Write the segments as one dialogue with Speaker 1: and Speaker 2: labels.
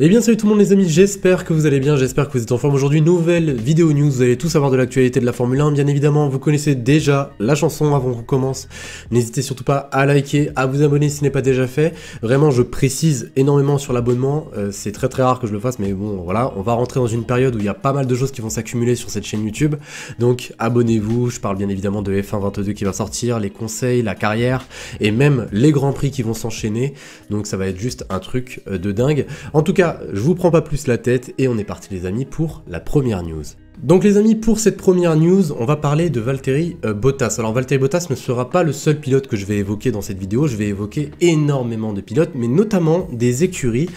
Speaker 1: Eh bien salut tout le monde les amis, j'espère que vous allez bien, j'espère que vous êtes en forme. Aujourd'hui, nouvelle vidéo news, vous allez tout savoir de l'actualité de la Formule 1, bien évidemment, vous connaissez déjà la chanson avant qu'on commence. N'hésitez surtout pas à liker, à vous abonner si ce n'est pas déjà fait. Vraiment, je précise énormément sur l'abonnement, c'est très rare que je le fasse, mais bon, voilà, on va rentrer dans une période où il y a pas mal de choses qui vont s'accumuler sur cette chaîne YouTube. Donc abonnez-vous, je parle bien évidemment de F1 22 qui va sortir, les conseils, la carrière, et même les grands prix qui vont s'enchaîner. Donc ça va être juste un truc de dingue. En tout cas, je vous prends pas plus la tête et on est parti les amis pour la première news. Donc les amis, pour cette première news, on va parler de Valtteri Bottas. Alors Valtteri Bottas ne sera pas le seul pilote que je vais évoquer dans cette vidéo, je vais évoquer énormément de pilotes, mais notamment des écuries,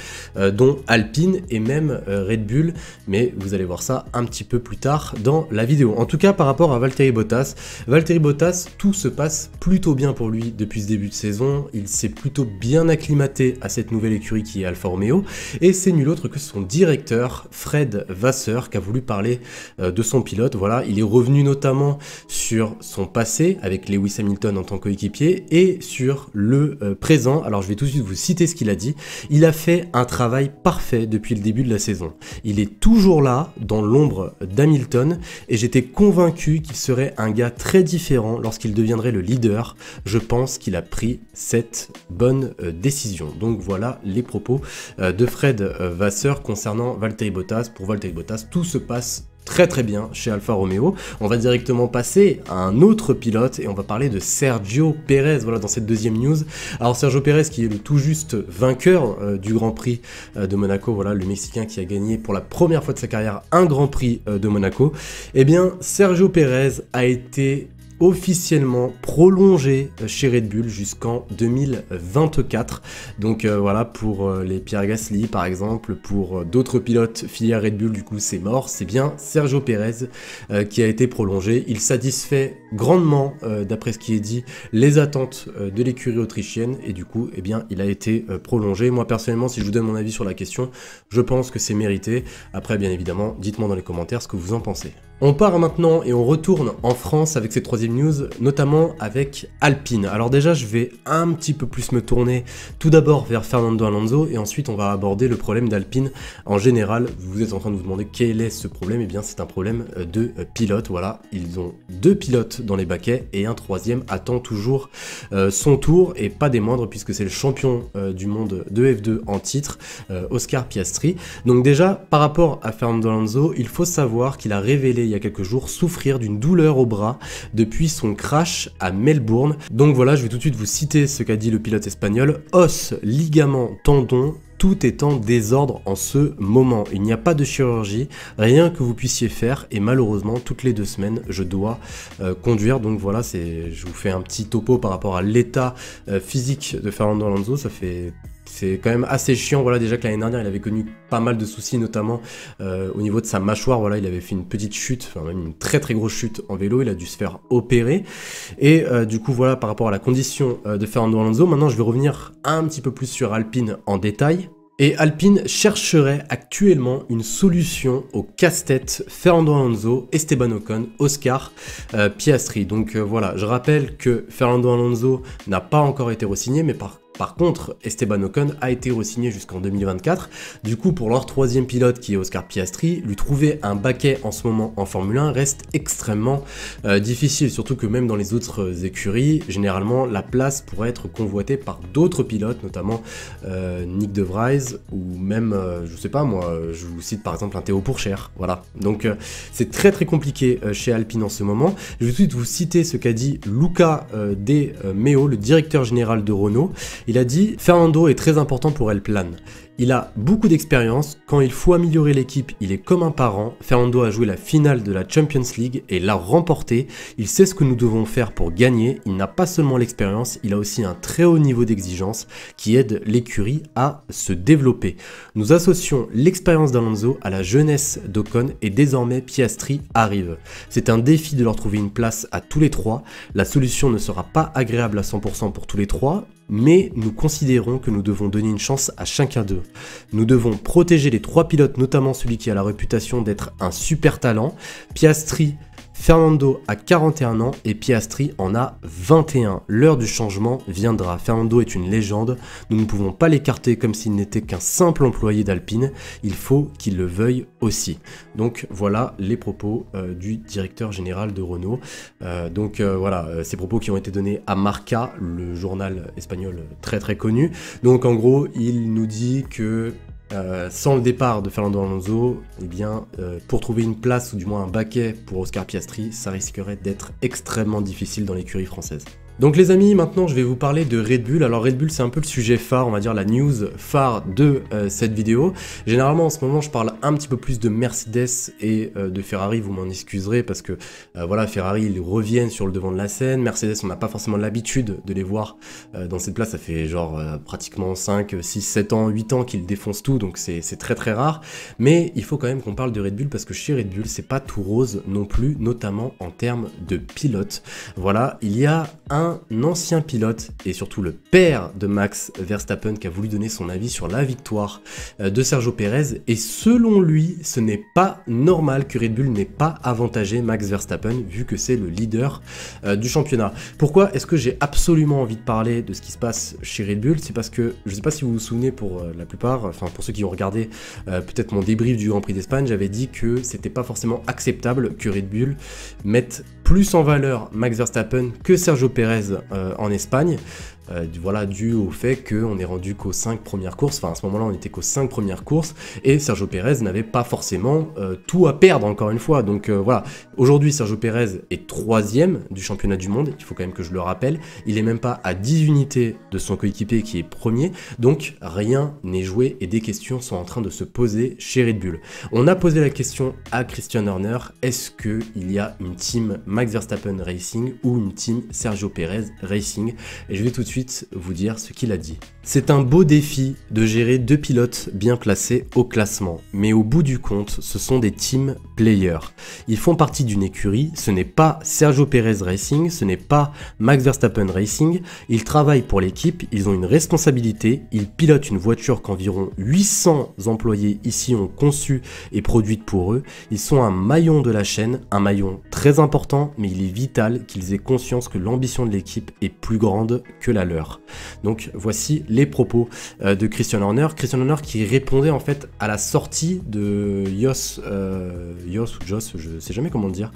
Speaker 1: dont Alpine et même Red Bull, mais vous allez voir ça un petit peu plus tard dans la vidéo. En tout cas, par rapport à Valtteri Bottas, tout se passe plutôt bien pour lui depuis ce début de saison, il s'est plutôt bien acclimaté à cette nouvelle écurie qui est Alfa Romeo, et c'est nul autre que son directeur, Fred Vasseur, qui a voulu parler de son pilote. Voilà, il est revenu notamment sur son passé avec Lewis Hamilton en tant que coéquipier et sur le présent. Alors je vais tout de suite vous citer ce qu'il a dit. Il a fait un travail parfait depuis le début de la saison. Il est toujours là dans l'ombre d'Hamilton et j'étais convaincu qu'il serait un gars très différent lorsqu'il deviendrait le leader. Je pense qu'il a pris cette bonne décision. Donc voilà les propos de Fred Vasseur concernant Valtteri Bottas. Pour Valtteri Bottas, tout se passe très bien chez Alfa Romeo. On va directement passer à un autre pilote et on va parler de Sergio Pérez, voilà, dans cette deuxième news. Alors Sergio Pérez qui est le tout juste vainqueur du Grand Prix de Monaco, voilà, le Mexicain qui a gagné pour la première fois de sa carrière un Grand Prix de Monaco. Eh bien Sergio Pérez a été officiellement prolongé chez Red Bull jusqu'en 2024. Donc voilà, pour les Pierre Gasly par exemple, pour d'autres pilotes filière Red Bull, du coup c'est mort. C'est bien Sergio Pérez qui a été prolongé. Il satisfait grandement, d'après ce qui est dit, les attentes de l'écurie autrichienne et du coup eh bien il a été prolongé. Moi personnellement, si je vous donne mon avis sur la question, je pense que c'est mérité. Après bien évidemment, dites-moi dans les commentaires ce que vous en pensez. On part maintenant et on retourne en France avec cette troisième news, notamment avec Alpine. Alors déjà, je vais un petit peu plus me tourner tout d'abord vers Fernando Alonso et ensuite on va aborder le problème d'Alpine en général. Vous êtes en train de vous demander quel est ce problème. Eh bien, c'est un problème de pilote. Voilà, ils ont deux pilotes dans les baquets et un troisième attend toujours son tour et pas des moindres puisque c'est le champion du monde de F2 en titre, Oscar Piastri. Donc déjà, par rapport à Fernando Alonso, il faut savoir qu'il a révélé il y a quelques jours souffrir d'une douleur au bras depuis son crash à Melbourne. Donc voilà, je vais tout de suite vous citer ce qu'a dit le pilote espagnol. Os, ligaments, tendons, tout est en désordre en ce moment. Il n'y a pas de chirurgie, rien que vous puissiez faire et malheureusement toutes les 2 semaines je dois conduire. Donc voilà, je vous fais un petit topo par rapport à l'état physique de Fernando Alonso. C'est quand même assez chiant, voilà, déjà que l'année dernière il avait connu pas mal de soucis, notamment au niveau de sa mâchoire, voilà, il avait fait une petite chute, enfin même une très grosse chute en vélo, il a dû se faire opérer, et du coup voilà, par rapport à la condition de Fernando Alonso, maintenant je vais revenir un petit peu plus sur Alpine en détail. Et Alpine chercherait actuellement une solution au casse-tête Fernando Alonso, Esteban Ocon, Oscar Piastri. Donc voilà, je rappelle que Fernando Alonso n'a pas encore été re-signé, mais par contre, Esteban Ocon a été re-signé jusqu'en 2024. Du coup, pour leur troisième pilote qui est Oscar Piastri, lui trouver un baquet en ce moment en Formule 1 reste extrêmement difficile. Surtout que même dans les autres écuries, généralement, la place pourrait être convoitée par d'autres pilotes, notamment Nick De Vries ou même, je sais pas moi, je vous cite par exemple un Théo Pourchaire. Voilà. Donc c'est très compliqué chez Alpine en ce moment. Je vais tout de suite vous citer ce qu'a dit Luca De Meo, le directeur général de Renault. Il a dit « Fernando est très important pour El Plan. Il a beaucoup d'expérience, quand il faut améliorer l'équipe, il est comme un parent. Fernando a joué la finale de la Champions League et l'a remportée. Il sait ce que nous devons faire pour gagner. Il n'a pas seulement l'expérience, il a aussi un très haut niveau d'exigence qui aide l'écurie à se développer. Nous associons l'expérience d'Alonso à la jeunesse d'Ocon et désormais Piastri arrive. C'est un défi de leur trouver une place à tous les trois. La solution ne sera pas agréable à 100% pour tous les trois, mais nous considérons que nous devons donner une chance à chacun d'eux. Nous devons protéger les 3 pilotes, notamment celui qui a la réputation d'être un super talent. Piastri Fernando a 41 ans et Piastri en a 21. L'heure du changement viendra. Fernando est une légende, nous ne pouvons pas l'écarter comme s'il n'était qu'un simple employé d'Alpine, il faut qu'il le veuille aussi. Donc voilà les propos du directeur général de Renault. Voilà, ces propos qui ont été donnés à Marca, le journal espagnol très connu. Donc en gros, il nous dit que sans le départ de Fernando Alonso, eh bien, pour trouver une place ou du moins un baquet pour Oscar Piastri, ça risquerait d'être extrêmement difficile dans l'écurie française. Donc les amis, maintenant je vais vous parler de Red Bull. Alors Red Bull c'est un peu le sujet phare, on va dire la news phare de cette vidéo. Généralement en ce moment je parle un petit peu plus de Mercedes et de Ferrari, vous m'en excuserez parce que voilà, Ferrari ils reviennent sur le devant de la scène. Mercedes on n'a pas forcément l'habitude de les voir dans cette place, ça fait genre pratiquement 5, 6, 7 ans, 8 ans qu'ils défoncent tout, donc c'est très rare. Mais il faut quand même qu'on parle de Red Bull parce que chez Red Bull c'est pas tout rose non plus, notamment en termes de pilote. Voilà, il y a un ancien pilote et surtout le père de Max Verstappen qui a voulu donner son avis sur la victoire de Sergio Pérez, et selon lui ce n'est pas normal que Red Bull n'ait pas avantagé Max Verstappen vu que c'est le leader du championnat. Pourquoi est-ce que j'ai absolument envie de parler de ce qui se passe chez Red Bull? C'est parce que je ne sais pas si vous vous souvenez, pour la plupart, enfin pour ceux qui ont regardé peut-être mon débrief du Grand Prix d'Espagne, j'avais dit que c'était pas forcément acceptable que Red Bull mette plus en valeur Max Verstappen que Sergio Pérez en Espagne. Voilà, dû au fait qu'on est rendu qu'aux 5 premières courses, enfin à ce moment-là on était qu'aux 5 premières courses, et Sergio Pérez n'avait pas forcément tout à perdre encore une fois. Donc voilà, aujourd'hui Sergio Pérez est 3e du championnat du monde, il faut quand même que je le rappelle, il est même pas à 10 unités de son coéquipier qui est premier, donc rien n'est joué et des questions sont en train de se poser chez Red Bull. On a posé la question à Christian Horner, est-ce qu'il y a une team Max Verstappen Racing ou une team Sergio Pérez Racing? Et je vais tout de suite vous dire ce qu'il a dit. C'est un beau défi de gérer deux pilotes bien placés au classement, mais au bout du compte, ce sont des team players. Ils font partie d'une écurie, ce n'est pas Sergio Pérez Racing, ce n'est pas Max Verstappen Racing, ils travaillent pour l'équipe, ils ont une responsabilité, ils pilotent une voiture qu'environ 800 employés ici ont conçue et produite pour eux, ils sont un maillon de la chaîne, un maillon très important, mais il est vital qu'ils aient conscience que l'ambition de l'équipe est plus grande que la leur. Donc voici les propos de Christian Horner. Christian Horner qui répondait en fait à la sortie de Jos ou Jos, je sais jamais comment le dire,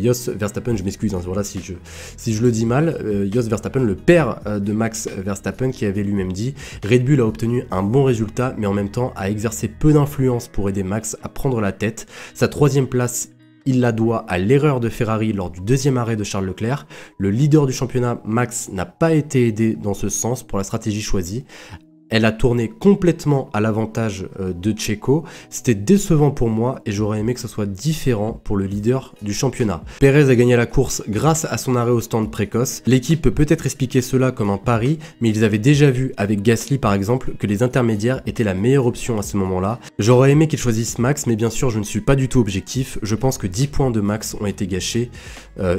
Speaker 1: Jos Verstappen, je m'excuse, hein, voilà si je le dis mal, Jos Verstappen, le père de Max Verstappen, qui avait lui-même dit Red Bull a obtenu un bon résultat mais en même temps a exercé peu d'influence pour aider Max à prendre la tête. Sa 3e place, il la doit à l'erreur de Ferrari lors du 2e arrêt de Charles Leclerc. Le leader du championnat, Max, n'a pas été aidé dans ce sens pour la stratégie choisie. Elle a tourné complètement à l'avantage de Checo. C'était décevant pour moi et j'aurais aimé que ce soit différent pour le leader du championnat. Pérez a gagné la course grâce à son arrêt au stand précoce. L'équipe peut peut-être expliquer cela comme un pari, mais ils avaient déjà vu avec Gasly par exemple que les intermédiaires étaient la meilleure option à ce moment-là. J'aurais aimé qu'ils choisissent Max, mais bien sûr je ne suis pas du tout objectif. Je pense que 10 points de Max ont été gâchés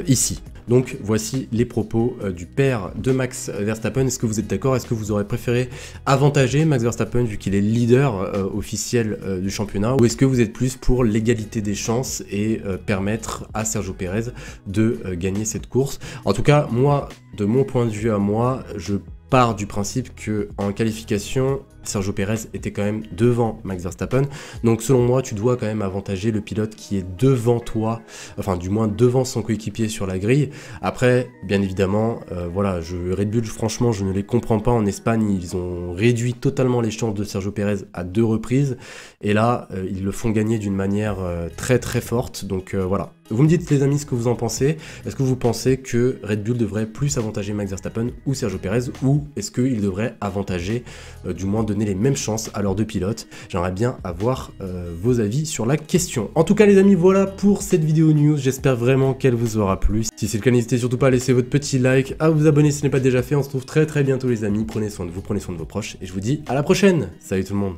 Speaker 1: ici. Donc voici les propos du père de Max Verstappen. Est-ce que vous êtes d'accord? Est-ce que vous aurez préféré avantager Max Verstappen vu qu'il est leader officiel du championnat? Ou est-ce que vous êtes plus pour l'égalité des chances et permettre à Sergio Pérez de gagner cette course? En tout cas, moi, de mon point de vue à moi, je pars du principe que en qualification, Sergio Pérez était quand même devant Max Verstappen. Donc selon moi, tu dois quand même avantager le pilote qui est devant toi, enfin du moins devant son coéquipier sur la grille. Après, bien évidemment, voilà, Red Bull, franchement, je ne les comprends pas. En Espagne, ils ont réduit totalement les chances de Sergio Pérez à 2 reprises. Et là, ils le font gagner d'une manière très forte. Donc voilà. Vous me dites les amis ce que vous en pensez. Est-ce que vous pensez que Red Bull devrait plus avantager Max Verstappen ou Sergio Pérez, ou est-ce qu'il devrait avantager, du moins donner les mêmes chances à leurs deux pilotes? J'aimerais bien avoir vos avis sur la question. En tout cas les amis, voilà pour cette vidéo news, j'espère vraiment qu'elle vous aura plu. Si c'est le cas, n'hésitez surtout pas à laisser votre petit like, à vous abonner si ce n'est pas déjà fait. On se retrouve très bientôt les amis, prenez soin de vous, prenez soin de vos proches, et je vous dis à la prochaine. Salut tout le monde.